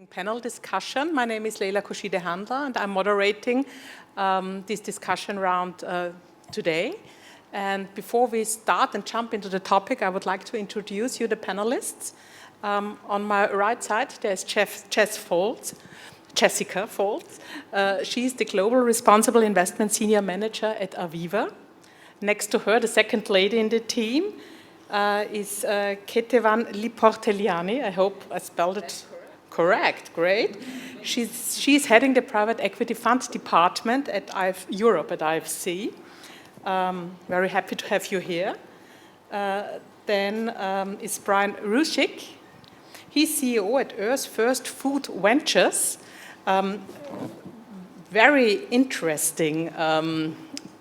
Panel discussion. My name is Leila Koshide-Handler and I'm moderating this discussion round today. And before we start and jump into the topic, I would like to introduce you the panelists. On my right side, there's Jessica Foltz. She's the Global Responsible Investment Senior Manager at Aviva. Next to her, the second lady in the team is Ketevan Liporteliani. I hope I spelled it correct. Great. She's heading the private equity fund department at Europe at IFC. Very happy to have you here. Then is Brian Rushik. He's CEO at Earth's First Food Ventures. Very interesting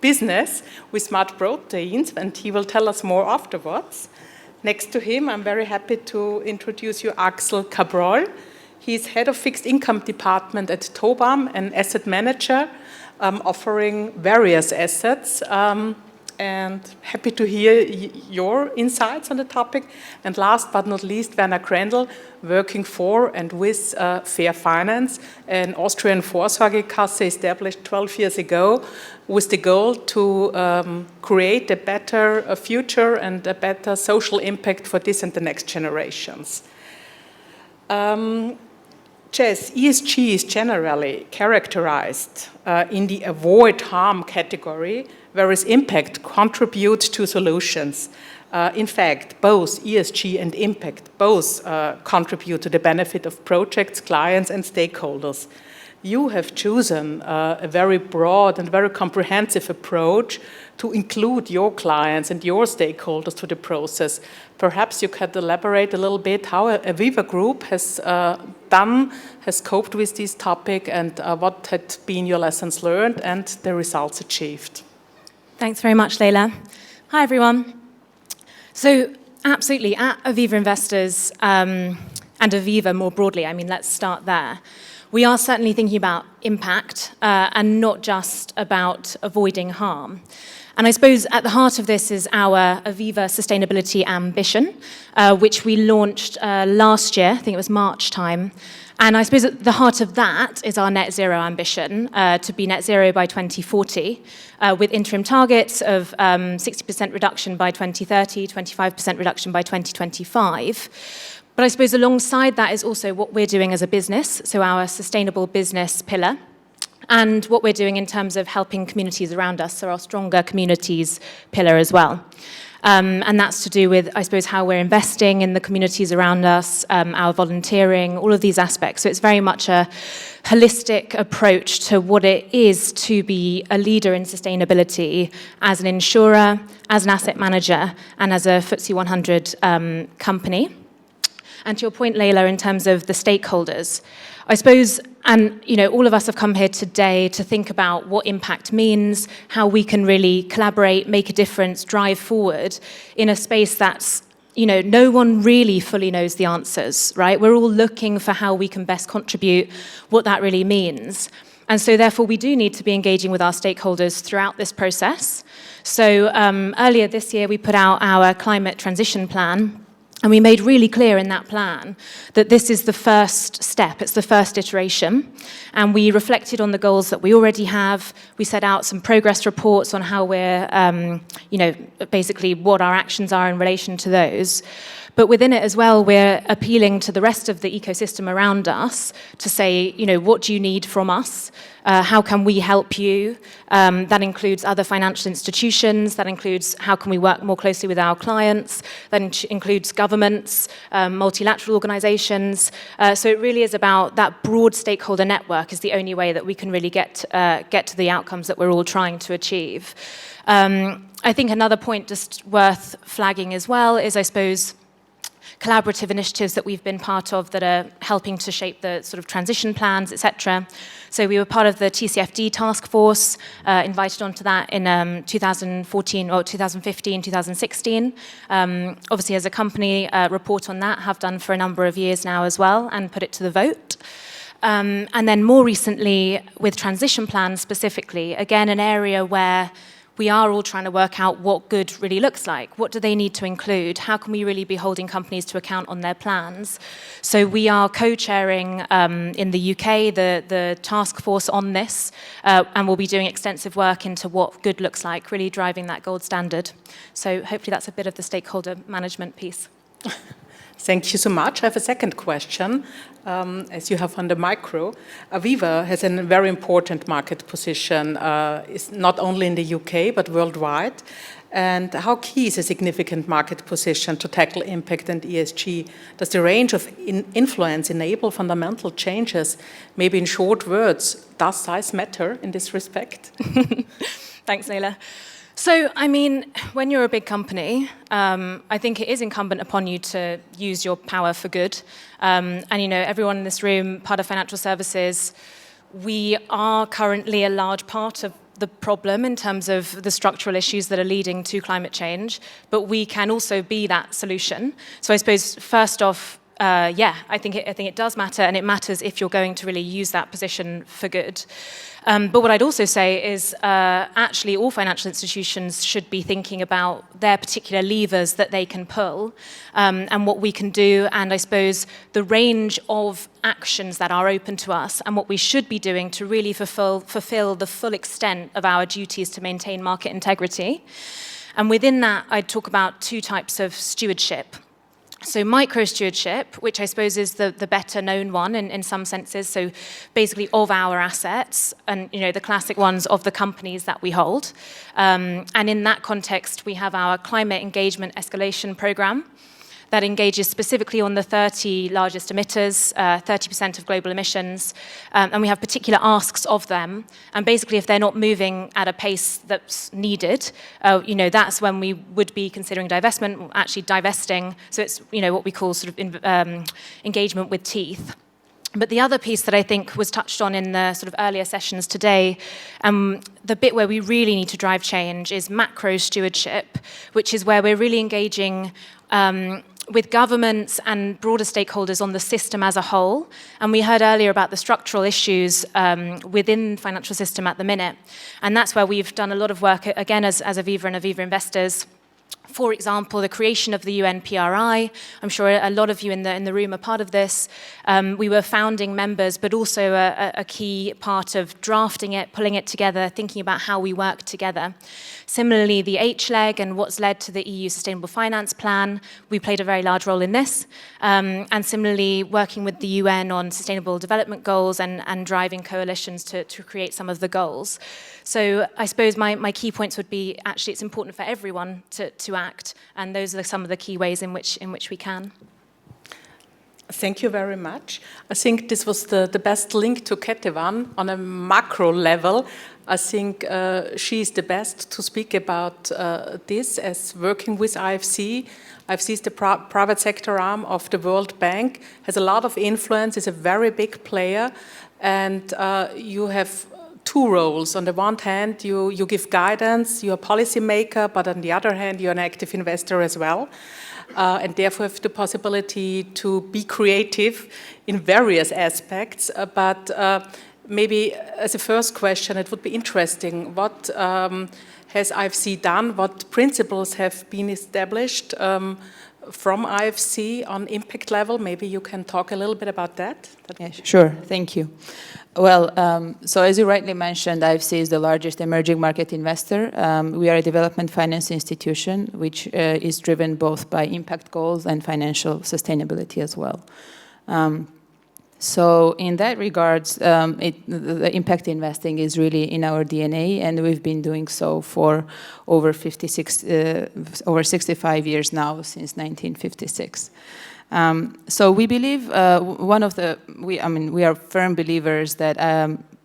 business with smart proteins, and he will tell us more afterwards. Next to him, I'm very happy to introduce you Axel Cabral. He's head of fixed income department at Tobam, an asset manager offering various assets. And happy to hear your insights on the topic. And last but not least, Werner Grendel, working for and with Fair Finance, an Austrian Vorsorgekasse established 12 years ago with the goal to create a better future and a better social impact for this and the next generations. Jess, ESG is generally characterized in the avoid harm category, whereas impact contributes to solutions. In fact, both ESG and impact both contribute to the benefit of projects, clients, and stakeholders. You have chosen a very broad and very comprehensive approach to include your clients and your stakeholders to the process. Perhaps you could elaborate a little bit how Aviva Group has coped with this topic and what had been your lessons learned and the results achieved. Thanks very much, Leila. Hi, everyone. So, absolutely, at Aviva Investors and Aviva more broadly, let's start there. We are certainly thinking about impact and not just about avoiding harm. And I suppose at the heart of this is our Aviva Sustainability Ambition, which we launched last year, I think it was March time. And I suppose at the heart of that is our net zero ambition, to be net zero by 2040, with interim targets of 60% reduction by 2030, 25% reduction by 2025. But I suppose alongside that is also what we're doing as a business, so our sustainable business pillar, and what we're doing in terms of helping communities around us, so our stronger communities pillar as well. And that's to do with, I suppose, how we're investing in the communities around us, our volunteering, all of these aspects. So it's very much a holistic approach to what it is to be a leader in sustainability as an insurer, as an asset manager, and as a FTSE 100 company. And to your point, Leila, in terms of the stakeholders, I suppose, and all of us have come here today to think about what impact means, how we can really collaborate, make a difference, drive forward in a space that's, no one really fully knows the answers, right? We're all looking for how we can best contribute, what that really means. And so therefore we do need to be engaging with our stakeholders throughout this process. So earlier this year we put out our climate transition plan. And we made really clear in that plan that this is the first step, it's the first iteration. And we reflected on the goals that we already have. We set out some progress reports on how we're, basically what our actions are in relation to those. But within it as well, we're appealing to the rest of the ecosystem around us to say, what do you need from us? How can we help you? That includes other financial institutions. That includes how can we work more closely with our clients. That includes governments, multilateral organizations. So it really is about that broad stakeholder network is the only way that we can really get to the outcomes that we're all trying to achieve. I think another point just worth flagging as well is, I suppose, collaborative initiatives that we've been part of that are helping to shape the sort of transition plans, etc. So we were part of the TCFD task force, invited onto that in 2014 or 2015, 2016. Obviously, as a company, report on that, have done for a number of years now as well, and put it to the vote. And then more recently, with transition plans specifically, again, an area where we are all trying to work out what good really looks like. What do they need to include? How can we really be holding companies to account on their plans? So we are co-chairing in the UK the task force on this, and we'll be doing extensive work into what good looks like, really driving that gold standard. So hopefully that's a bit of the stakeholder management piece. Thank you so much. I have a second question. As you have on the micro, Aviva has a very important market position, is not only in the UK, but worldwide. And how key is a significant market position to tackle impact and ESG? Does the range of influence enable fundamental changes? Maybe in short words, does size matter in this respect? Thanks, Leila. So, I mean, when you're a big company, I think it is incumbent upon you to use your power for good. And, you know, everyone in this room, part of financial services, we are currently a large part of the problem in terms of the structural issues that are leading to climate change, but we can also be that solution. So I suppose, first off, I think it does matter, and it matters if you're going to really use that position for good. But what I'd also say is actually all financial institutions should be thinking about their particular levers that they can pull and what we can do, and I suppose the range of actions that are open to us and what we should be doing to really fulfill the full extent of our duties to maintain market integrity. And within that, I'd talk about two types of stewardship. So micro-stewardship, which I suppose is the better known one in some senses, so basically of our assets and, you know, the classic ones of the companies that we hold. And in that context, we have our climate engagement escalation program that engages specifically on the 30 largest emitters, 30% of global emissions, and we have particular asks of them. And basically, if they're not moving at a pace that's needed, you know, that's when we would be considering divestment, actually divesting. So it's, you know, what we call sort of engagement with teeth. But the other piece that I think was touched on in the sort of earlier sessions today, the bit where we really need to drive change is macro stewardship, which is where we're really engaging with governments and broader stakeholders on the system as a whole. And we heard earlier about the structural issues within the financial system at the minute. And that's where we've done a lot of work, again, as Aviva and Aviva Investors. For example, the creation of the UN PRI. I'm sure a lot of you in the room are part of this. We were founding members, but also a key part of drafting it, pulling it together, thinking about how we work together. Similarly, the H-leg and what's led to the EU Sustainable Finance Plan, we played a very large role in this. And similarly, working with the UN on sustainable development goals and driving coalitions to create some of the goals. So I suppose my key points would be, actually, it's important for everyone to act, and those are some of the key ways in which we can. Thank you very much. I think this was the best link to Ketevan on a macro level. I think she is the best to speak about this as working with IFC. IFC is the private sector arm of the World Bank, has a lot of influence, is a very big player, and you have two roles. On the one hand, you give guidance, you're a policymaker, but on the other hand, you're an active investor as well. And therefore have the possibility to be creative in various aspects. But maybe as a first question, it would be interesting, what has IFC done? What principles have been established from IFC on impact level? Maybe you can talk a little bit about that. Yeah, sure, thank you. Well, so as you rightly mentioned, IFC is the largest emerging market investor. We are a development finance institution, which is driven both by impact goals and financial sustainability as well. So in that regards, the impact investing is really in our DNA, and we've been doing so for over 65 years now, since 1956. So we believe we are firm believers that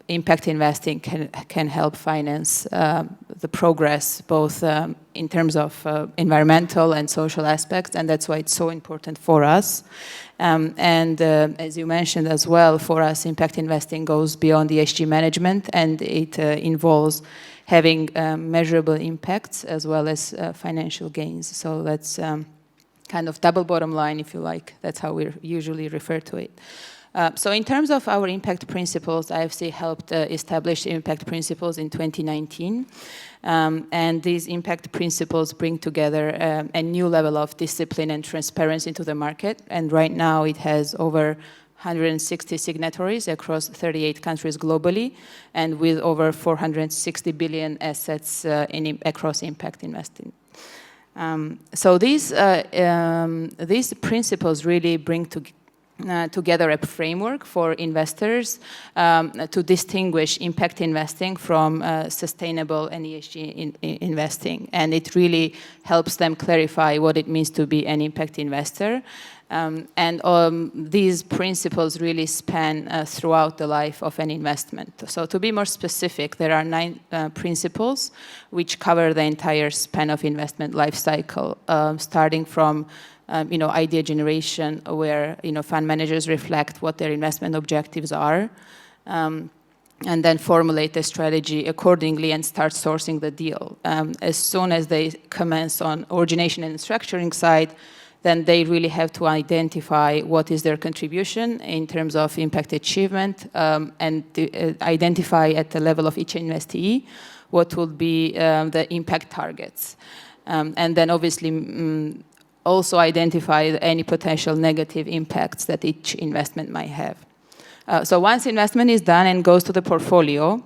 impact investing can help finance the progress, both in terms of environmental and social aspects, and that's why it's so important for us. And as you mentioned as well, for us, impact investing goes beyond the ESG management, and it involves having measurable impacts as well as financial gains. So that's kind of double bottom line, if you like. That's how we usually refer to it. So in terms of our impact principles, IFC helped establish impact principles in 2019. And these impact principles bring together a new level of discipline and transparency into the market. And right now it has over 160 signatories across 38 countries globally, and with over 460 billion assets across impact investing. So these principles really bring together a framework for investors to distinguish impact investing from sustainable and ESG investing. And it really helps them clarify what it means to be an impact investor. These principles really span throughout the life of an investment. So to be more specific, there are 9 principles which cover the entire span of investment life cycle, starting from idea generation, where fund managers reflect what their investment objectives are, and then formulate a strategy accordingly and start sourcing the deal. As soon as they commence on origination and structuring side, then they really have to identify what is their contribution in terms of impact achievement, and identify at the level of each investee what will be the impact targets. And then obviously also identify any potential negative impacts that each investment might have. So once investment is done and goes to the portfolio,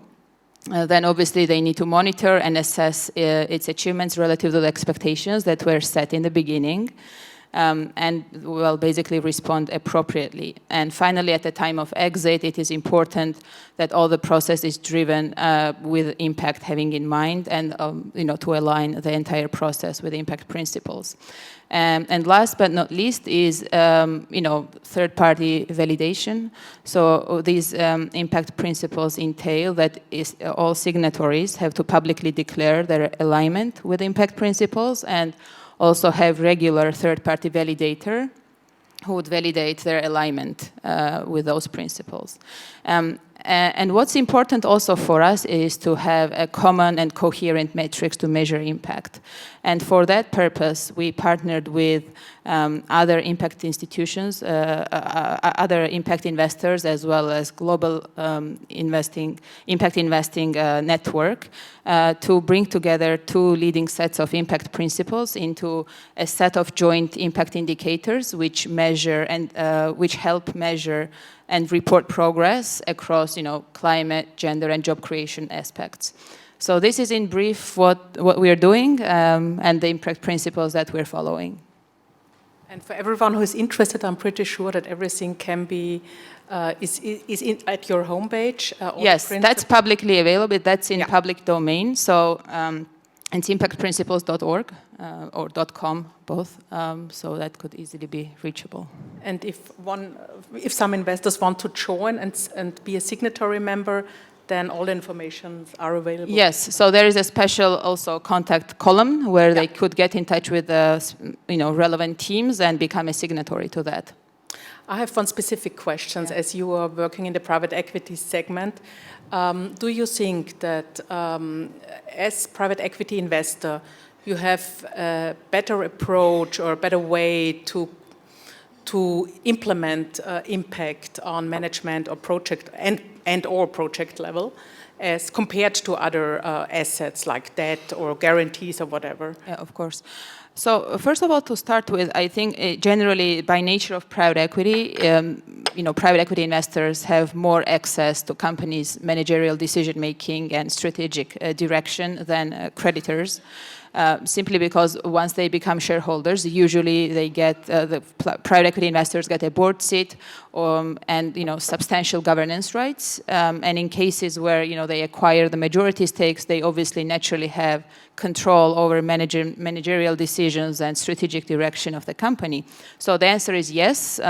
then obviously they need to monitor and assess its achievements relative to the expectations that were set in the beginning. And will basically respond appropriately. And finally, at the time of exit, it is important that all the process is driven with impact having in mind, and to align the entire process with impact principles. And last but not least is third-party validation. So these impact principles entail that all signatories have to publicly declare their alignment with impact principles, and also have regular third-party validator who would validate their alignment with those principles. And what's important also for us is to have a common and coherent metrics to measure impact. And for that purpose, we partnered with other impact institutions, other impact investors, as well as global impact investing network, to bring together 2 leading sets of impact principles into a set of joint impact indicators, which measure and which help measure and report progress across, climate, gender, and job creation aspects. So this is in brief what we are doing, and the impact principles that we're following. And for everyone who is interested, I'm pretty sure that everything can be is at your homepage. Yes, that's publicly available. That's in public domain. So it's impactprinciples.org or .com, both. So that could easily be reachable. And if some investors want to join and be a signatory member, then all the information are available. Yes, so there is a special also contact column where they could get in touch with the relevant teams and become a signatory to that. I have one specific question. As you are working in the private equity segment, do you think that as private equity investor, you have a better approach or a better way to implement impact on management or project or project level as compared to other assets like debt or guarantees or whatever? Yeah, of course. So first of all, to start with, I think generally by nature of private equity, private equity investors have more access to companies' managerial decision-making and strategic direction than creditors. Simply because once they become shareholders, usually they get the private equity investors get a board seat and substantial governance rights. And in cases where they acquire the majority stakes, they obviously naturally have control over managerial decisions and strategic direction of the company. So the answer is yes.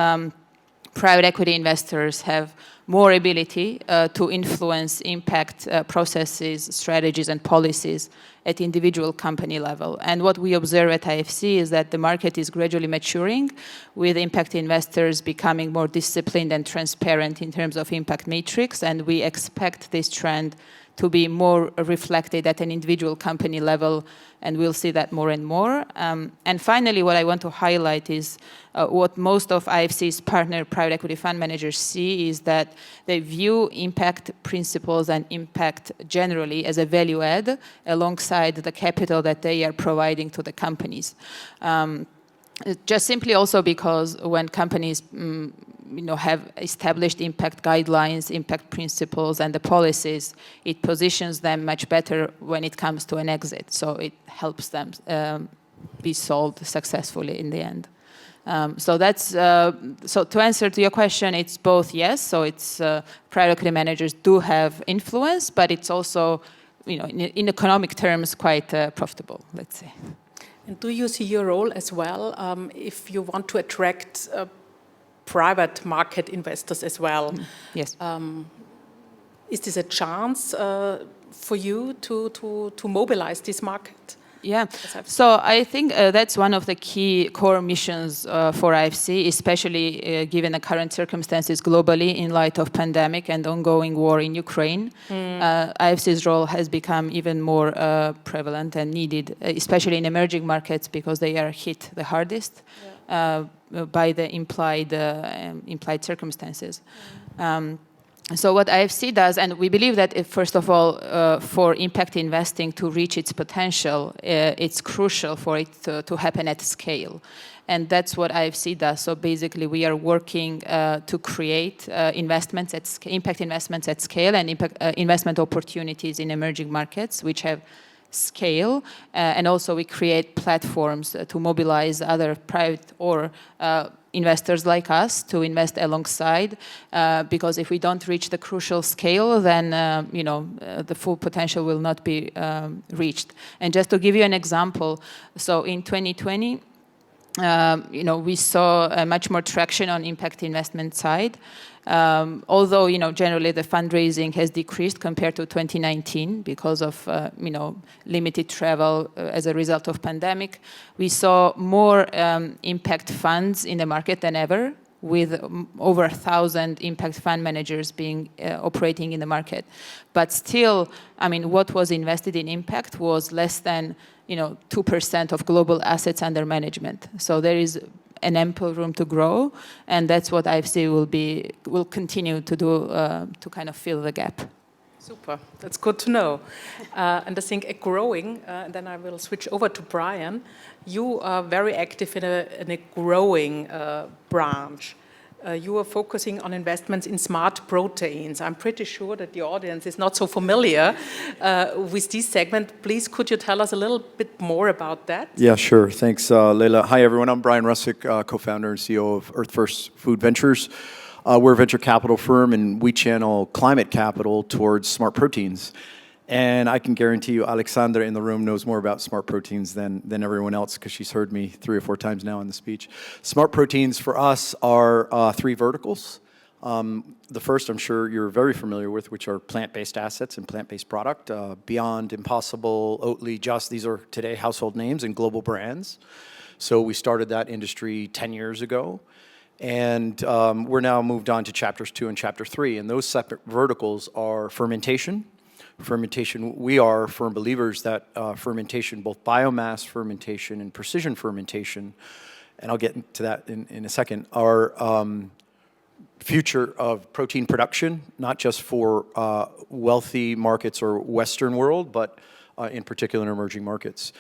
Private equity investors have more ability to influence impact processes, strategies, and policies at individual company level. And what we observe at IFC is that the market is gradually maturing, with impact investors becoming more disciplined and transparent in terms of impact matrix, and we expect this trend to be more reflected at an individual company level, and we'll see that more and more. And finally, what I want to highlight is what most of IFC's partner private equity fund managers see is that they view impact principles and impact generally as a value add alongside the capital that they are providing to the companies. Just simply also because when companies have established impact guidelines, impact principles, and the policies, it positions them much better when it comes to an exit. So it helps them be sold successfully in the end. So to answer to your question, it's both yes. So it's private equity managers do have influence, but it's also, in economic terms, quite profitable, let's say. And do you see your role as well if you want to attract private market investors as well? Yes. Is this a chance for you to mobilize this market? Yeah, so I think that's one of the key core missions for IFC, especially given the current circumstances globally in light of pandemic and ongoing war in Ukraine. IFC's role has become even more prevalent and needed, especially in emerging markets because they are hit the hardest by the implied circumstances. So what IFC does, and we believe that first of all, for impact investing to reach its potential, it's crucial for it to happen at scale. And that's what IFC does. So basically, we are working to create impact investments at scale and investment opportunities in emerging markets, which have scale. And also we create platforms to mobilize other private or investors like us to invest alongside, because if we don't reach the crucial scale, then the full potential will not be reached. And just to give you an example, so in 2020, we saw much more traction on impact investment side. Although generally the fundraising has decreased compared to 2019 because of limited travel as a result of pandemic, we saw more impact funds in the market than ever, with over 1,000 impact fund managers being operating in the market. But still, what was invested in impact was less than 2% of global assets under management. So there is an ample room to grow, and that's what IFC will continue to do to kind of fill the gap. Super, that's good to know. And I think and then I will switch over to Brian. You are very active in a growing branch. You are focusing on investments in smart proteins. I'm pretty sure that the audience is not so familiar with this segment. Please, could you tell us a little bit more about that? Yeah, sure. Thanks, Leila. Hi, everyone. I'm Brian Russick, co-founder and CEO of Earth First Food Ventures. We're a venture capital firm, and we channel climate capital towards smart proteins. And I can guarantee you, Alexandra in the room knows more about smart proteins than everyone else, because she's heard me 3 or 4 times now in the speech. Smart proteins for us are 3 verticals. The first, I'm sure you're very familiar with, which are plant-based assets and plant-based product. Beyond, Impossible, Oatly, Just, these are today household names and global brands. So we started that industry 10 years ago. And we're now moved on to chapters 2 and chapter 3. And those separate verticals are fermentation. Fermentation, we are firm believers that fermentation, both biomass fermentation and precision fermentation, and I'll get into that in a second, are future of protein production, not just for wealthy markets or Western world, but in particular in emerging markets.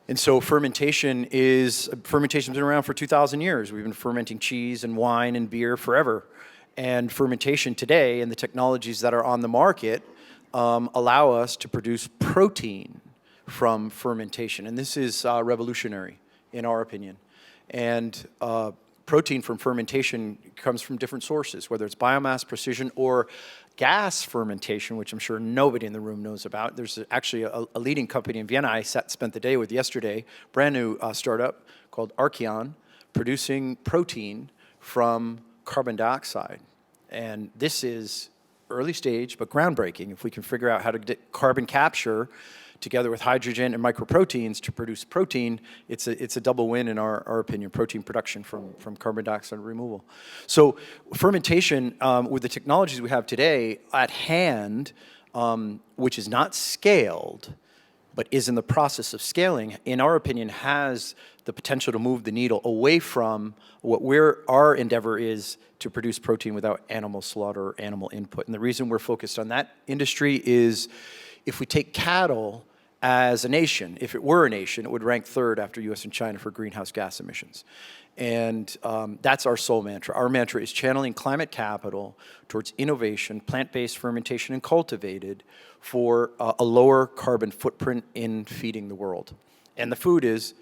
And so fermentation's been around for 2,000 years. We've been fermenting cheese and wine and beer forever. And fermentation today and the technologies that are on the market allow us to produce protein from fermentation. And this is revolutionary, in our opinion. And protein from fermentation comes from different sources, whether it's biomass, precision, or gas fermentation, which I'm sure nobody in the room knows about. There's actually a leading company in Vienna I spent the day with yesterday, brand new startup called Archeon, producing protein from carbon dioxide. And this is early stage, but groundbreaking. If we can figure out how to get carbon capture together with hydrogen and microproteins to produce protein, it's a double win in our opinion, protein production from carbon dioxide removal. So fermentation, with the technologies we have today at hand, which is not scaled, but is in the process of scaling, in our opinion, has the potential to move the needle away from what our endeavor is to produce protein without animal slaughter or animal input. And the reason we're focused on that industry is if we take cattle as a nation, if it were a nation, it would rank third after US and China for greenhouse gas emissions. And that's our sole mantra. Our mantra is channeling climate capital towards innovation, plant-based fermentation, and cultivated for a lower carbon footprint in feeding the world. And the food is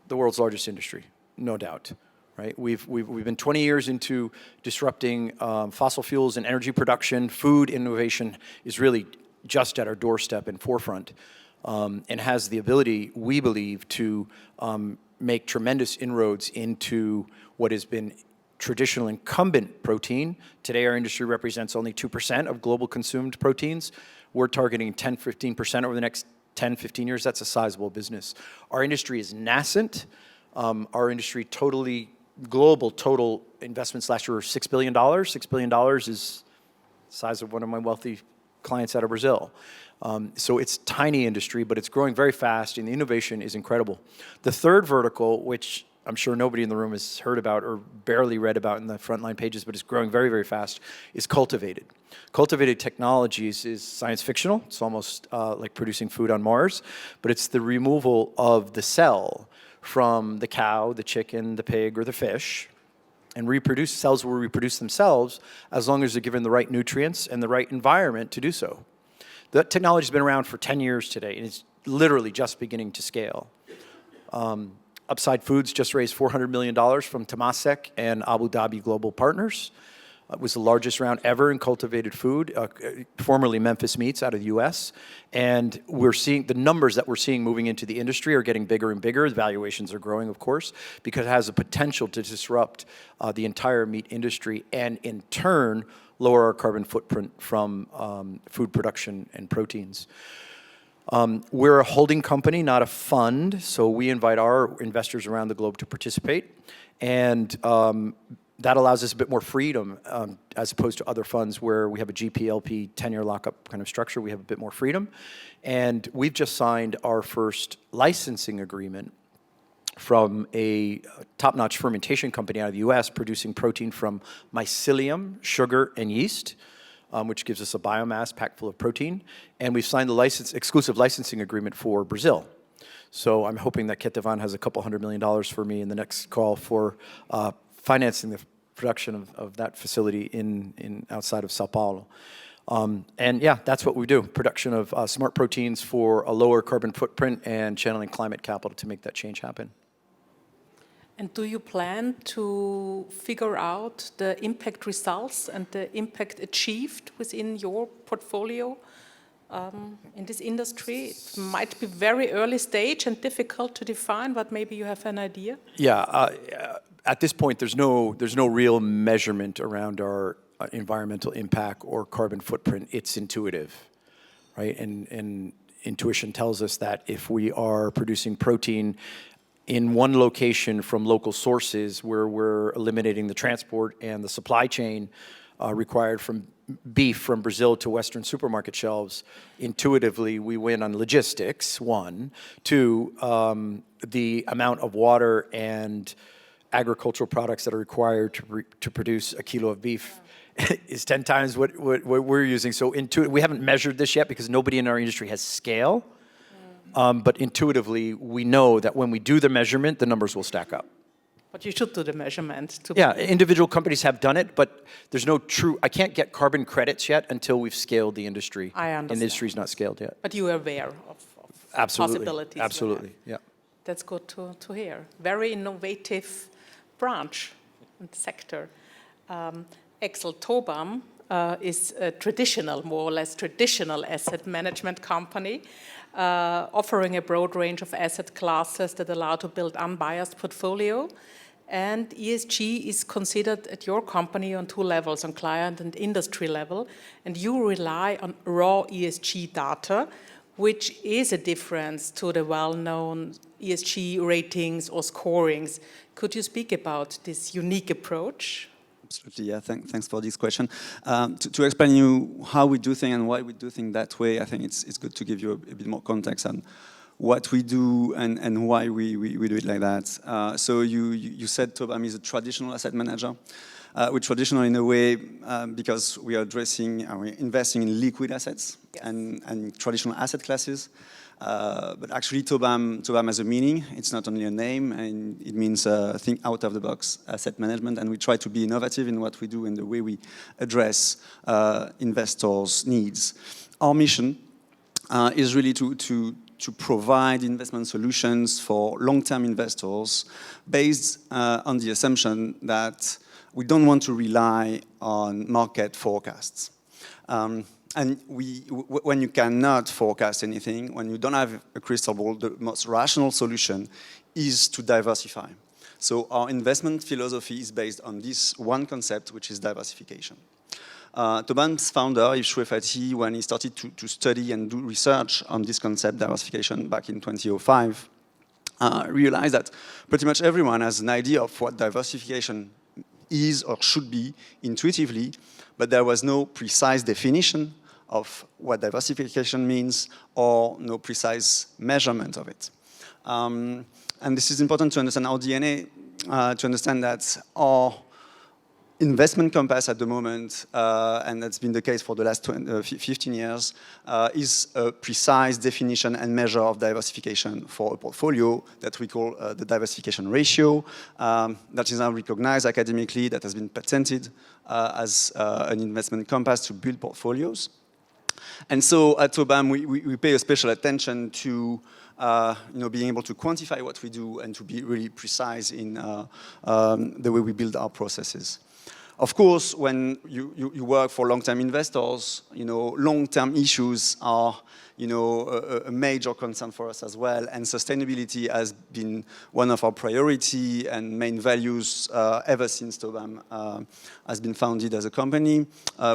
the world's largest industry, no doubt. Right? We've been 20 years into disrupting fossil fuels and energy production. Food innovation is really just at our doorstep and forefront, and has the ability, we believe, to make tremendous inroads into what has been traditional incumbent protein. Today, our industry represents only 2% of global consumed proteins. We're targeting 10, 15% over the next 10, 15 years. That's a sizable business. Our industry is nascent. Our industry global total investments last year were $6 billion. $6 billion is the size of one of my wealthy clients out of Brazil. So it's tiny industry, but it's growing very fast, and the innovation is incredible. The third vertical, which I'm sure nobody in the room has heard about or barely read about in the frontline pages, but it's growing very, very fast, is cultivated. Cultivated technologies is science fictional. It's almost like producing food on Mars, but it's the removal of the cell from the cow, the chicken, the pig, or the fish, and cells will reproduce themselves as long as they're given the right nutrients and the right environment to do so. That technology's been around for 10 years today, and it's literally just beginning to scale. Upside Foods just raised $400 million from Temasek and Abu Dhabi Global Partners. It was the largest round ever in cultivated food, formerly Memphis Meats out of the US. And we're seeing the numbers that we're seeing moving into the industry are getting bigger and bigger. The valuations are growing, of course, because it has the potential to disrupt the entire meat industry and in turn lower our carbon footprint from food production and proteins. We're a holding company, not a fund, so we invite our investors around the globe to participate. And that allows us a bit more freedom as opposed to other funds where we have a GPLP 10-year lockup kind of structure. We have a bit more freedom. And we've just signed our first licensing agreement from a top-notch fermentation company out of the US producing protein from mycelium, sugar, and yeast, which gives us a biomass packed full of protein. And we've signed the exclusive licensing agreement for Brazil. So I'm hoping that Ketevan has a couple $100 million for me in the next call for financing the production of that facility in outside of Sao Paulo. And yeah, that's what we do, production of smart proteins for a lower carbon footprint and channeling climate capital to make that change happen. And do you plan to figure out the impact results and the impact achieved within your portfolio in this industry? It might be very early stage and difficult to define, but maybe you have an idea? Yeah, at this point, there's no real measurement around our environmental impact or carbon footprint. It's intuitive, right? And intuition tells us that if we are producing protein in one location from local sources where we're eliminating the transport and the supply chain required from beef from Brazil to Western supermarket shelves, intuitively we win on logistics, one. Two, the amount of water and agricultural products that are required to produce a kilo of beef is 10 times what we're using. So we haven't measured this yet because nobody in our industry has scale. But intuitively, we know that when we do the measurement, the numbers will stack up. But you should do the measurement. Yeah, individual companies have done it, but there's no I can't get carbon credits yet until we've scaled the industry. I understand. And the industry's not scaled yet. But you are aware of possibilities. Absolutely, yeah. That's good to hear. Very innovative branch and sector. Axel Tobam is a more or less traditional asset management company, offering a broad range of asset classes that allow to build unbiased portfolio. And ESG is considered at your company on two levels, on client and industry level. And you rely on raw ESG data, which is a difference to the well-known ESG ratings or scorings. Could you speak about this unique approach? Absolutely, yeah. Thanks for this question. To explain you how we do things and why we do things that way, I think it's good to give you a bit more context on what we do and why we do it like that. So you said Tobam is a traditional asset manager. We're traditional in a way because we are we're investing in liquid assets and traditional asset classes. But actually, Tobam has a meaning. It's not only a name, and it means think out of the box asset management. And we try to be innovative in what we do and the way we address investors' needs. Our mission is really to provide investment solutions for long-term investors based on the assumption that we don't want to rely on market forecasts. And when you cannot forecast anything, when you don't have a crystal ball, the most rational solution is to diversify. So our investment philosophy is based on this one concept, which is diversification. Tobam's founder, Yves Chouefati, when he started to study and do research on this concept, diversification, back in 2005, realized that pretty much everyone has an idea of what diversification is or should be intuitively, but there was no precise definition of what diversification means or no precise measurement of it. And this is important to understand our DNA, to understand that our investment compass at the moment, and that's been the case for the last 15 years, is a precise definition and measure of diversification for a portfolio that we call the diversification ratio. That is now recognized academically, that has been patented as an investment compass to build portfolios. And so at Tobam, we pay a special attention to being able to quantify what we do and to be really precise in the way we build our processes. Of course, when you work for long-term investors, long-term issues are a major concern for us as well. And sustainability has been one of our priority and main values ever since Tobam has been founded as a company.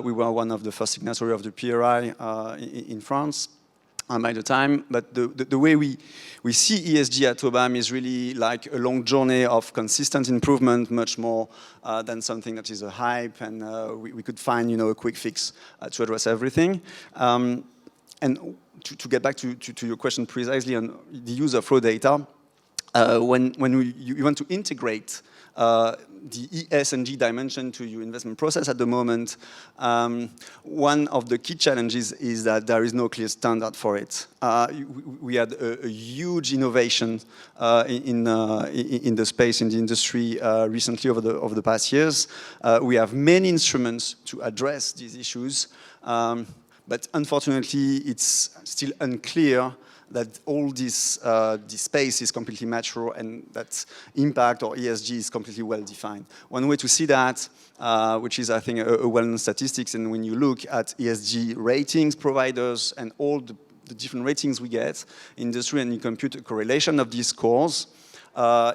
We were one of the first signatories of the PRI in France by the time. But the way we see ESG at Tobam is really like a long journey of consistent improvement, much more than something that is a hype and we could find a quick fix to address everything. And to get back to your question precisely on the use of raw data, when you want to integrate the ESG dimension to your investment process at the moment, one of the key challenges is that there is no clear standard for it. We had a huge innovation in the space, in the industry recently over the past years. We have many instruments to address these issues. But unfortunately, it's still unclear that all this space is completely mature and that impact or ESG is completely well defined. One way to see that, which is I think a well-known statistics, and when you look at ESG ratings providers and all the different ratings we get in industry, and you compute a correlation of these scores,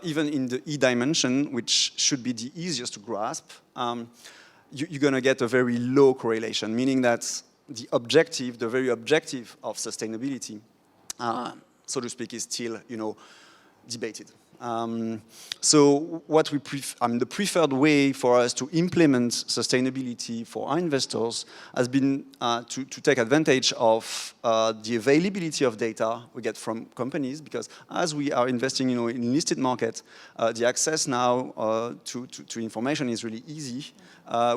even in the E dimension, which should be the easiest to grasp, you're going to get a very low correlation, meaning that the very objective of sustainability, so to speak, is still, debated. So what the preferred way for us to implement sustainability for our investors has been to take advantage of the availability of data we get from companies, because as we are investing, in listed market, the access now to information is really easy.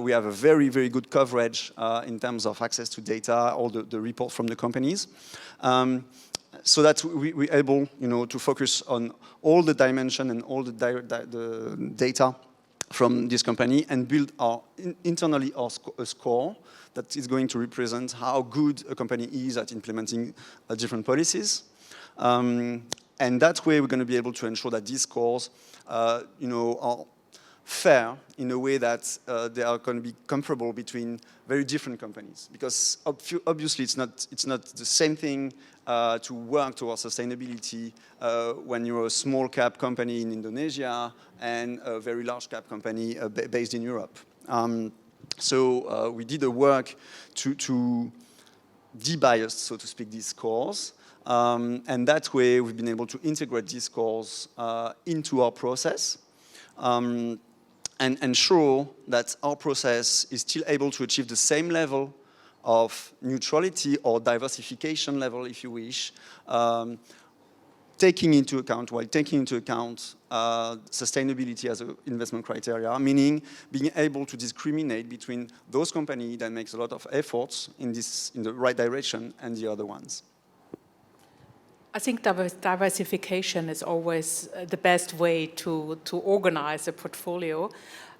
We have a very, very good coverage in terms of access to data, all the report from the companies. So that we're able, to focus on all the dimension and all the data from this company and build internally a score that is going to represent how good a company is at implementing different policies. And that way, we're going to be able to ensure that these scores, are fair in a way that they are going to be comparable between very different companies. Because obviously, it's not the same thing to work towards sustainability when you're a small cap company in Indonesia and a very large cap company based in Europe. So we did the work to debias, so to speak, these scores. And that way, we've been able to integrate these scores into our process. and ensure that our process is still able to achieve the same level of neutrality or diversification level, if you wish, taking into account sustainability as an investment criteria, meaning being able to discriminate between those companies that makes a lot of efforts in the right direction and the other ones. I think diversification is always the best way to organize a portfolio.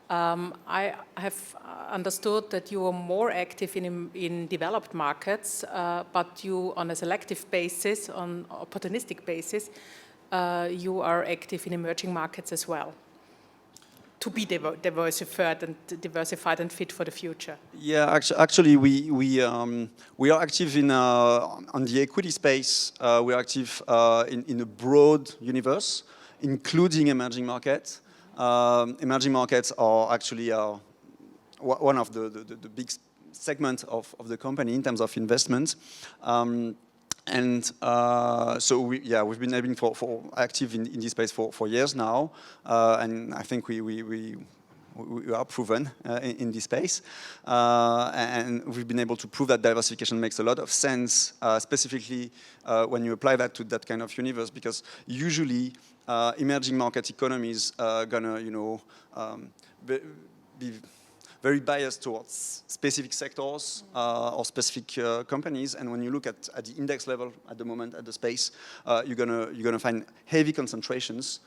I have understood that you are more active in developed markets, but you, on a selective basis, on opportunistic basis, you are active in emerging markets as well, to be diversified and fit for the future. Yeah, actually, we are active in on the equity space. We are active in a broad universe, including emerging markets. Emerging markets are actually one of the big segments of the company in terms of investment. So we've been having for active in this space for years now, and I think we are proven in this space, and we've been able to prove that diversification makes a lot of sense, specifically when you apply that to that kind of universe, because usually emerging market economies are gonna, be very biased towards specific sectors or specific companies. And when you look at the index level at the moment at the space, you're gonna find heavy concentrations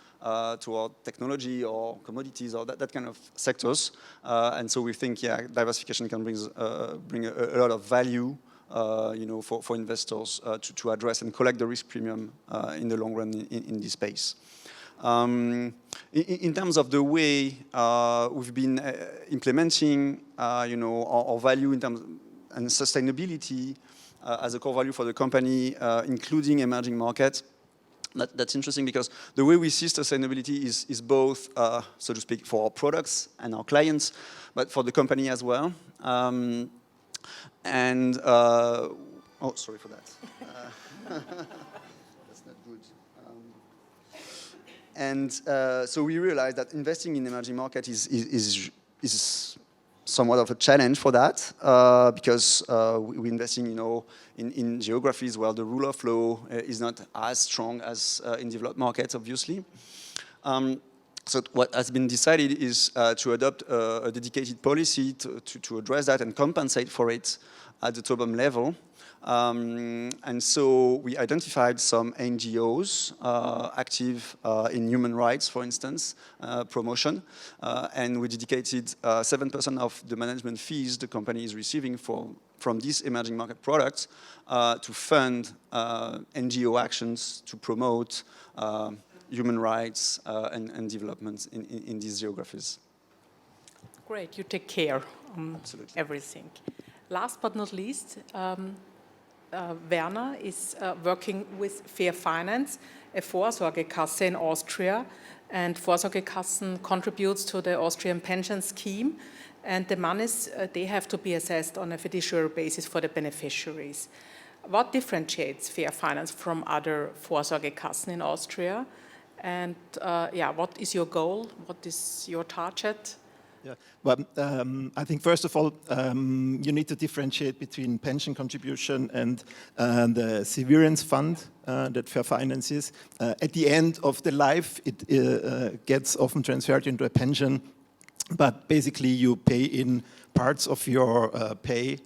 toward technology or commodities or that kind of sectors. And so we think, diversification can bring a lot of value, for investors to address and collect the risk premium in the long run in this space. In terms of the way we've been implementing, our value in terms and sustainability as a core value for the company, including emerging markets, that's interesting because the way we see sustainability is both, so to speak, for our products and our clients, but for the company as well. Oh, sorry for that. That's not good. So we realized that investing in emerging market is somewhat of a challenge for that, because we're investing, in geographies where the rule of law is not as strong as in developed markets, obviously. So what has been decided is to adopt a dedicated policy to address that and compensate for it at the top level. And so we identified some NGOs active in human rights, for instance, promotion, and we dedicated 7% of the management fees the company is receiving from these emerging market products to fund NGO actions to promote human rights and development in these geographies. Great, you take care on Absolutely. everything. Last but not least, Werner is working with Fair Finance, a Vorsorgekasse in Austria, and Vorsorgekassen contributes to the Austrian pension scheme, and the monies, they have to be assessed on a fiduciary basis for the beneficiaries. What differentiates Fair Finance from other Vorsorgekassen in Austria? And what is your goal? What is your target? Yeah, well, I think first of all, you need to differentiate between pension contribution and the severance fund that Fair Finance is. At the end of the life, it gets often transferred into a pension, but basically you pay in parts of your pay,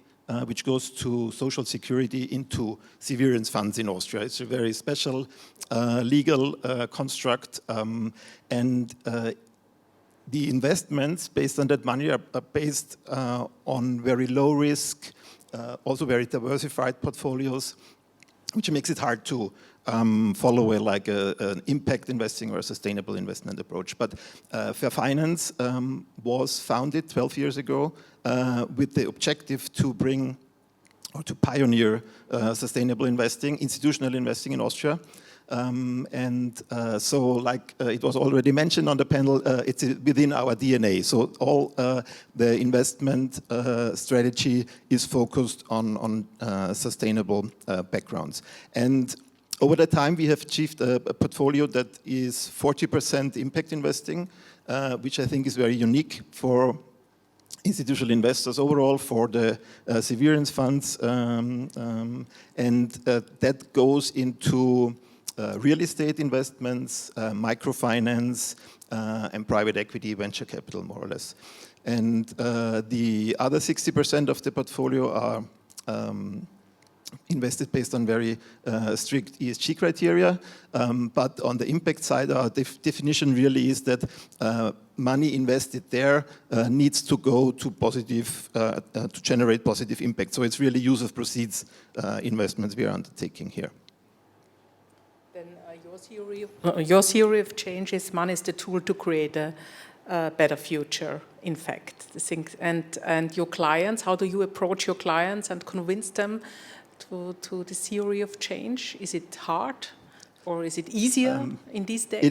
which goes to social security, into severance funds in Austria. It's a very special legal construct, and the investments based on that money are based on very low risk, also very diversified portfolios, which makes it hard to follow an impact investing or a sustainable investment approach. But Fair Finance was founded 12 years ago with the objective to bring or to pioneer sustainable investing, institutional investing in Austria. So like it was already mentioned on the panel, it's within our DNA. So all the investment strategy is focused on sustainable backgrounds. And over the time, we have achieved a portfolio that is 40% impact investing, which I think is very unique for institutional investors overall, for the severance funds, and that goes into real estate investments, microfinance, and private equity, venture capital, more or less. And the other 60% of the portfolio are invested based on very strict ESG criteria. But on the impact side, our definition really is that money invested there needs to go to positive, to generate positive impact. So it's really use of proceeds investments we are undertaking here. Then your theory of change is money is the tool to create a better future, in fact. And your clients, how do you approach your clients and convince them to the theory of change? Is it hard or is it easier in these days?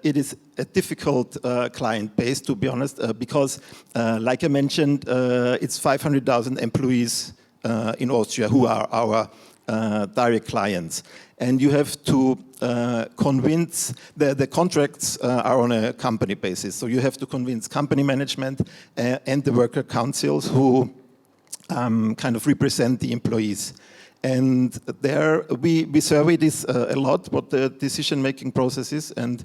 It is a difficult client base, to be honest, because like I mentioned, it's 500,000 employees in Austria who are our direct clients. And you have to convince, the contracts are on a company basis, so you have to convince company management and the worker councils who kind of represent the employees. And there we survey this a lot, what the decision-making process is, and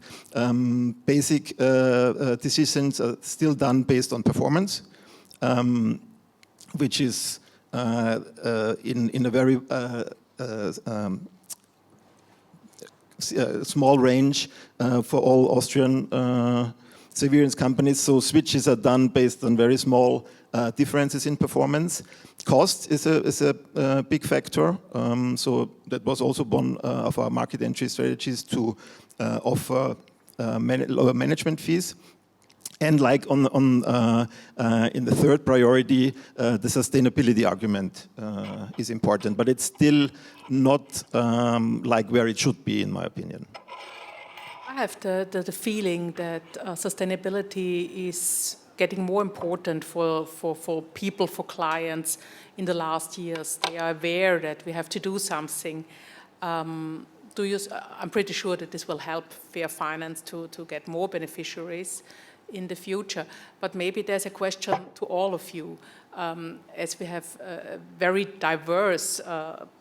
basic decisions are still done based on performance, which is in a very small range for all Austrian severance companies. So switches are done based on very small differences in performance. Cost is a big factor. So that was also one of our market entry strategies, to offer lower management fees. And like in the third priority, the sustainability argument is important, but it's still not like where it should be, in my opinion. I have the feeling that sustainability is getting more important for people, for clients in the last years. They are aware that we have to do something. I'm pretty sure that this will help fair finance to get more beneficiaries in the future. But maybe there's a question to all of you, as we have a very diverse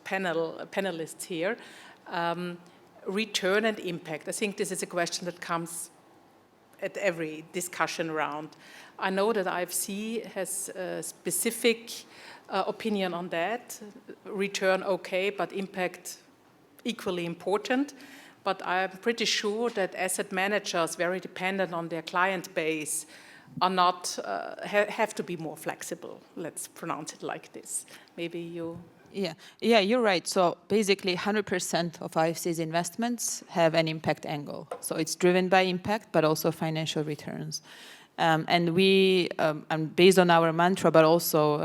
panelists here. Return and impact. I think this is a question that comes at every discussion round. I know that IFC has a specific opinion on that. Return, okay, but impact equally important. But I'm pretty sure that asset managers, very dependent on their client base, are not have to be more flexible. Let's pronounce it like this. Maybe you. Yeah, you're right. So basically 100% of IFC's investments have an impact angle. So it's driven by impact, but also financial returns. And we, and based on our mantra, but also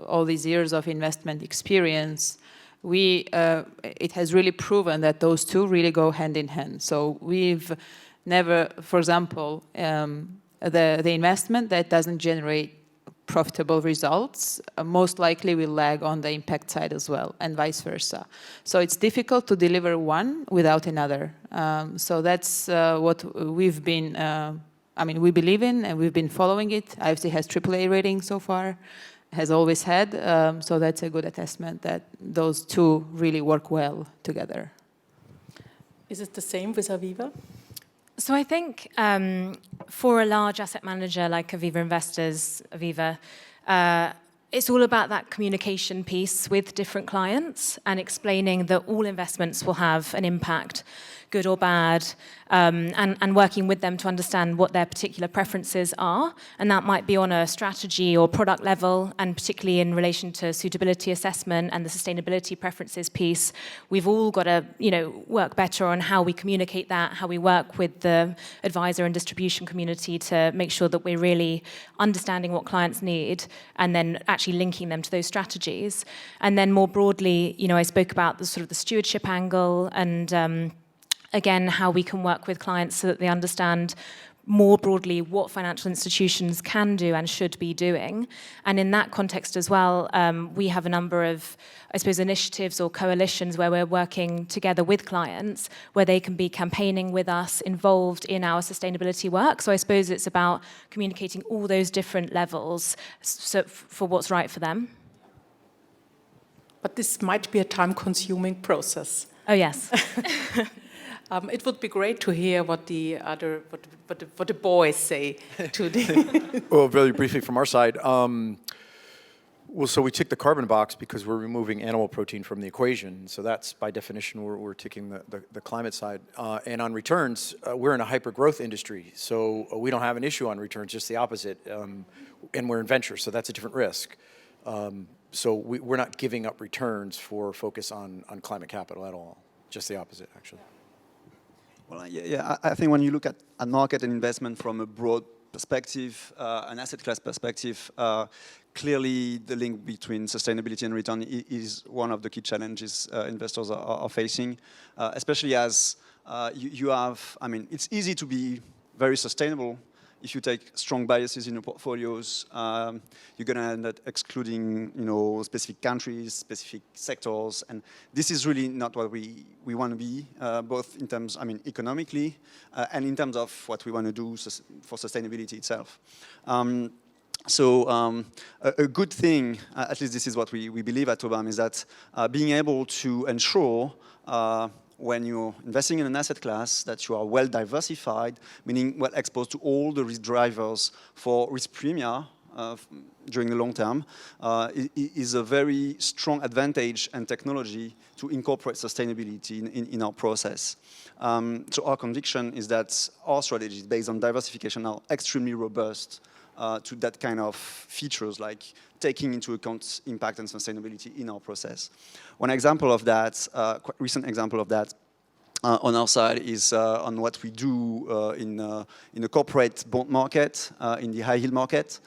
all these years of investment experience, it has really proven that those two really go hand in hand. So we've never, for example, the investment that doesn't generate profitable results most likely will lag on the impact side as well, and vice versa. So it's difficult to deliver one without another. So that's what we've been, we believe in, and we've been following it. IFC has AAA rating so far, has always had, so that's a good attestament that those two really work well together. Is it the same with Aviva? So I think for a large asset manager like Aviva Investors, Aviva, it's all about that communication piece with different clients and explaining that all investments will have an impact, good or bad, and working with them to understand what their particular preferences are. And that might be on a strategy or product level, and particularly in relation to suitability assessment and the sustainability preferences piece. We've all got to, work better on how we communicate that, how we work with the advisor and distribution community to make sure that we're really understanding what clients need and then actually linking them to those strategies. And then more broadly, I spoke about the sort of the stewardship angle and again, how we can work with clients so that they understand more broadly what financial institutions can do and should be doing. And in that context as well, we have a number of, I suppose, initiatives or coalitions where we're working together with clients, where they can be campaigning with us, involved in our sustainability work. So I suppose it's about communicating all those different levels for what's right for them. But this might be a time-consuming process. Oh, yes. It would be great to hear what the boys say to the. Well, very briefly from our side. Well, so we tick the carbon box because we're removing animal protein from the equation. So that's by definition we're ticking the climate side. And on returns, we're in a hyper-growth industry, so we don't have an issue on returns, just the opposite. And we're in venture, so that's a different risk. So we're not giving up returns for focus on climate capital at all. Just the opposite, actually. Well, yeah, I think when you look at market and investment from a broad perspective, an asset class perspective, clearly the link between sustainability and return is one of the key challenges investors are facing, especially as you have, I mean, it's easy to be very sustainable if you take strong biases in your portfolios. You're going to end up excluding, specific countries, specific sectors, and this is really not what we want to be, both in terms, economically, and in terms of what we want to do for sustainability itself. So a good thing, at least this is what we believe at Obam, is that being able to ensure when you're investing in an asset class that you are well diversified, meaning well exposed to all the risk drivers for risk premia during the long term, is a very strong advantage and technology to incorporate sustainability in our process. So our conviction is that our strategies based on diversification are extremely robust to that kind of features, like taking into account impact and sustainability in our process. One example of that, quite recent example of that, on our side is on what we do in the corporate bond market, in the high yield market.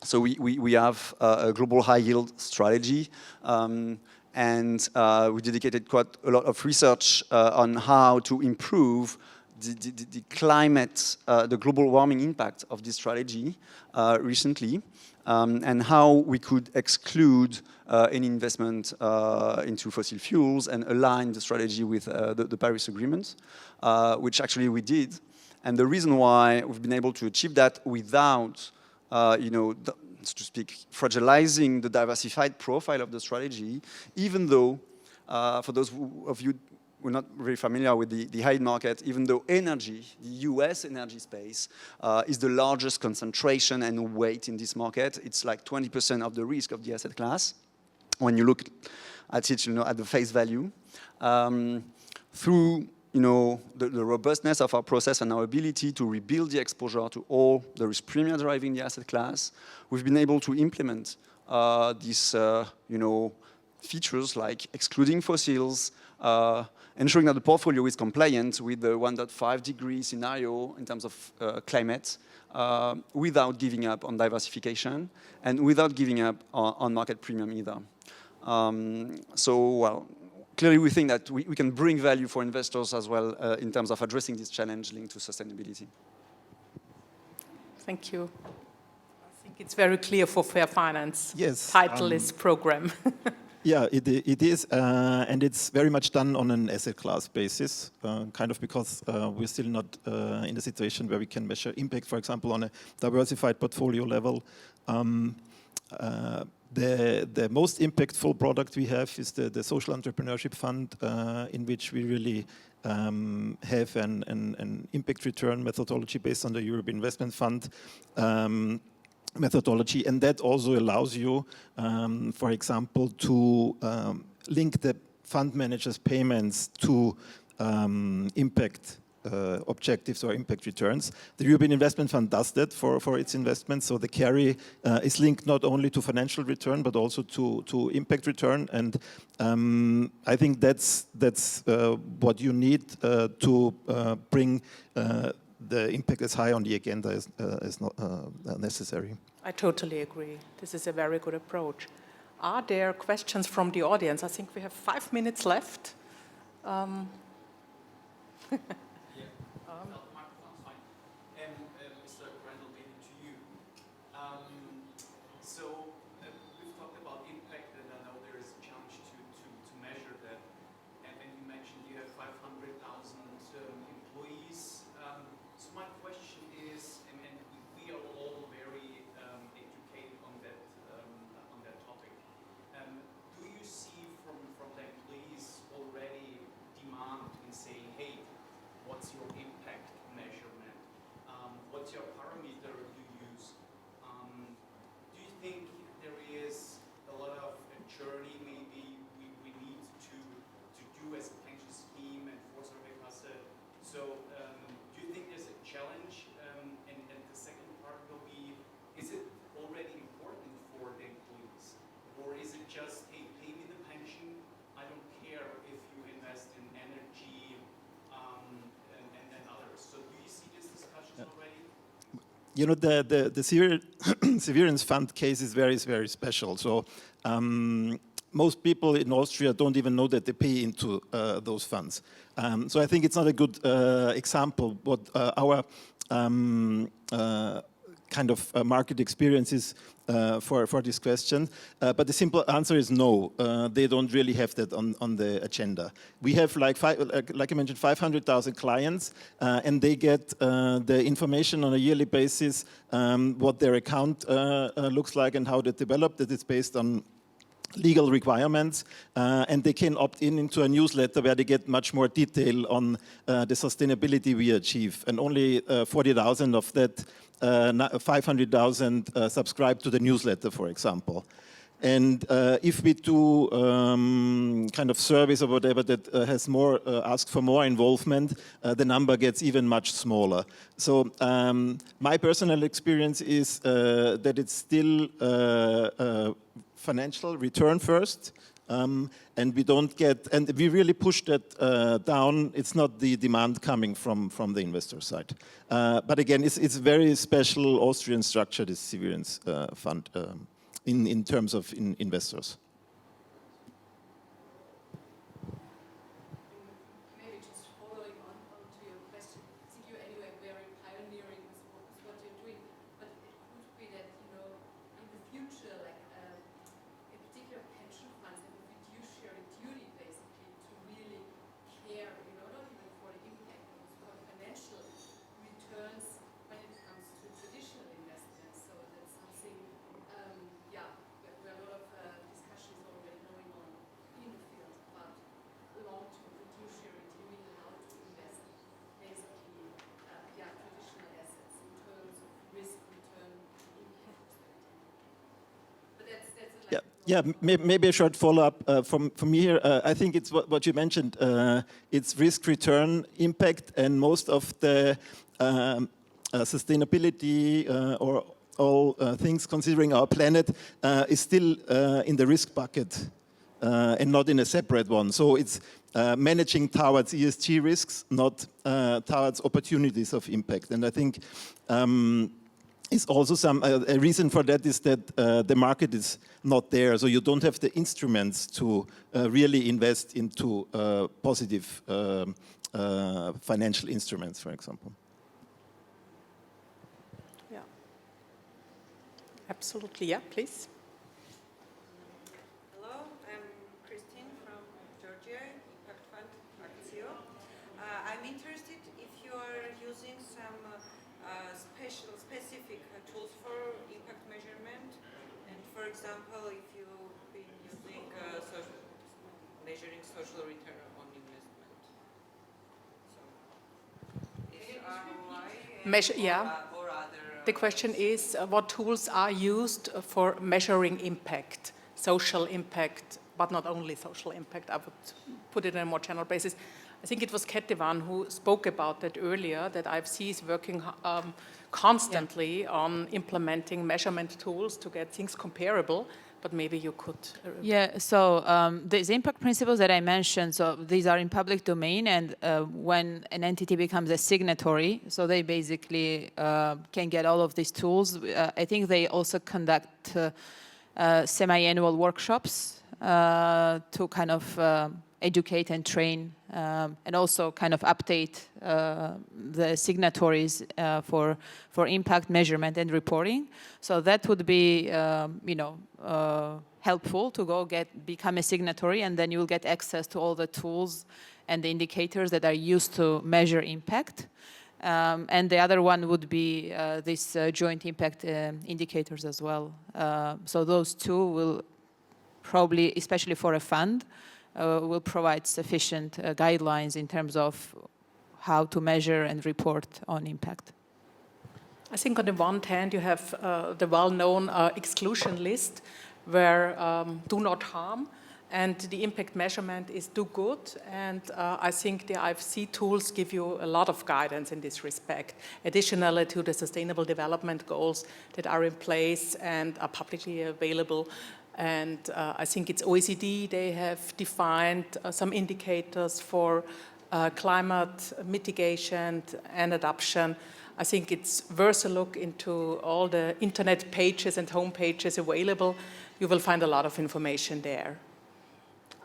So we have a global high yield strategy, and we dedicated quite a lot of research on how to improve the climate, the global warming impact of this strategy recently, and how we could exclude any investment into fossil fuels and align the strategy with the Paris Agreement, which actually we did. And the reason why we've been able to achieve that without, so to speak, fragilizing the diversified profile of the strategy, even though, for those of you we're not very familiar with the high market, even though energy, the US energy space, is the largest concentration and weight in this market. It's like 20% of the risk of the asset class when you look at it, at the face value. Through, the robustness of our process and our ability to rebuild the exposure to all the risk premia driving the asset class, we've been able to implement these, features like excluding fossils, ensuring that the portfolio is compliant with the 1.5 degree scenario in terms of climate, without giving up on diversification and without giving up on market premium either. So, clearly we think that we can bring value for investors as well in terms of addressing this challenge linked to sustainability. Thank you. I think it's very clear for Fair Finance. Yes. Title is program. Yeah, it is, and it's very much done on an asset class basis, kind of because we're still not in a situation where we can measure impact, for example, on a diversified portfolio level. The most impactful product we have is the Social Entrepreneurship Fund, in which we really have an impact return methodology based on the European Investment Fund methodology, and that also allows you, for example, to link the fund manager's payments to impact objectives or impact returns. The European Investment Fund does that for its investments, so the carry is linked not only to financial return but also to impact return, and I think that's what you need to bring the impact as high on the agenda as not necessary. I totally agree. This is a very good approach. Are there questions from the audience? I think we have 5 minutes left. you know, the severance fund case is very, very special. So most people in Austria don't even know that they pay into those funds. So I think it's not a good example what our kind of market experience is for this question. But the simple answer is no. They don't really have that on the agenda. We have, like I mentioned, 500,000 clients, and they get the information on a yearly basis, what their account looks like and how they develop. That is based on legal requirements, and they can opt into a newsletter where they get much more detail on the sustainability we achieve. And only 40,000 of that 500,000 subscribe to the newsletter, for example. And if we do kind of service or whatever that has more asked for more involvement, the number gets even much smaller. So my personal experience is that it's still financial return first, and we don't get, and we really push that down. It's not the demand coming from the investor side. But again, it's very special Austrian structure, this severance fund, in terms of investors. Maybe just following on to your question, I think you're anyway very pioneering with what you're doing, but it could be that, you know, in the future, like in particular pension funds have a fiduciary duty basically to really care, you know, not even for the impact, but for financial returns when it comes to traditional investments. So that's something, where a lot of discussions already going on in the field about long-term fiduciary duty, how to invest basically, traditional assets in terms of risk, return, impact perspective. But that's maybe a short follow-up from me here. I think it's what you mentioned. It's risk, return, impact, and most of the sustainability or all things considering our planet is still in the risk bucket and not in a separate one. So it's managing towards ESG risks, not towards opportunities of impact. And I think is also a reason for that is that the market is not there. So you don't have the instruments to really invest into positive financial instruments, for example. Yeah. Absolutely, yeah, please. Hello, I'm Christine from Georgia, Impact Fund Actio. I'm interested if you are using some specific tools for impact measurement, and for example, if you've been using measuring social return on investment. So, is ROI or other? The question is, what tools are used for measuring impact, social impact, but not only social impact? I would put it on a more general basis. I think it was Ketevan who spoke about that earlier, that IFC is working constantly on implementing measurement tools to get things comparable, but maybe you could... So these impact principles that I mentioned, so these are in public domain, and when an entity becomes a signatory, so they basically can get all of these tools. I think they also conduct semi-annual workshops to kind of educate and train, and also kind of update the signatories for impact measurement and reporting. So that would be, helpful to become a signatory, and then you will get access to all the tools and the indicators that are used to measure impact. And the other one would be this joint impact indicators as well. So those two will probably, especially for a fund, will provide sufficient guidelines in terms of how to measure and report on impact. I think on the one hand you have the well-known exclusion list where do not harm, and the impact measurement is do good, and I think the IFC tools give you a lot of guidance in this respect, additionally to the sustainable development goals that are in place and are publicly available. And I think it's OECD, they have defined some indicators for climate mitigation and adaptation, I think it's worth a look into all the internet pages and home pages available. You will find a lot of information there.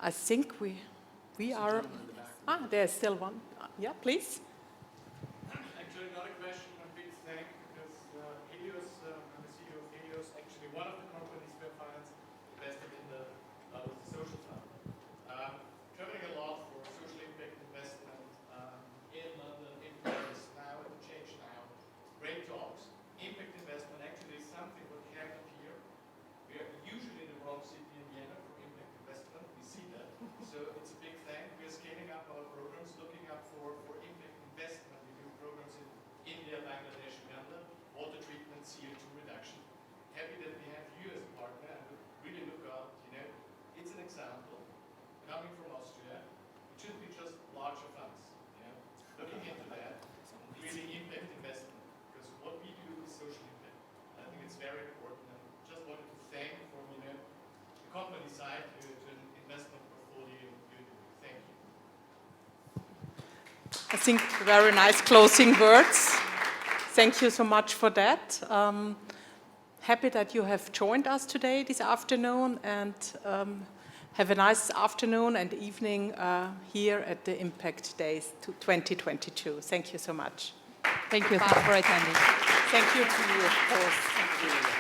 I think we are... there's still one. Yeah, please. Actually, not a question, a big thank, because Helios, I'm the CEO of Helios, actually one of the companies where finance invested in the social fund. Traveling a lot for social impact investment in London, in Paris, now at the Change Now. Great talks. Impact investment actually is something what can appear. We are usually in the wrong city in Vienna for impact investment. We see that. So it's a big thing. We are scaling up our programs, looking up for impact investment. We do programs in India, Bangladesh, Uganda, water treatment, CO2 reduction. Happy that we have you as a partner and really look out, it's an example coming from Austria. It shouldn't be just larger funds, looking into that, really impact investment, because what we do is social impact. I think it's very important, and just wanted to thank from the company side to an investment portfolio you do. Thank you. I think very nice closing words. Thank you so much for that. Happy that you have joined us today, this afternoon, and have a nice afternoon and evening here at the Impact Days 2022. Thank you so much. Thank you for attending. Thank you to you, of course. Thank you.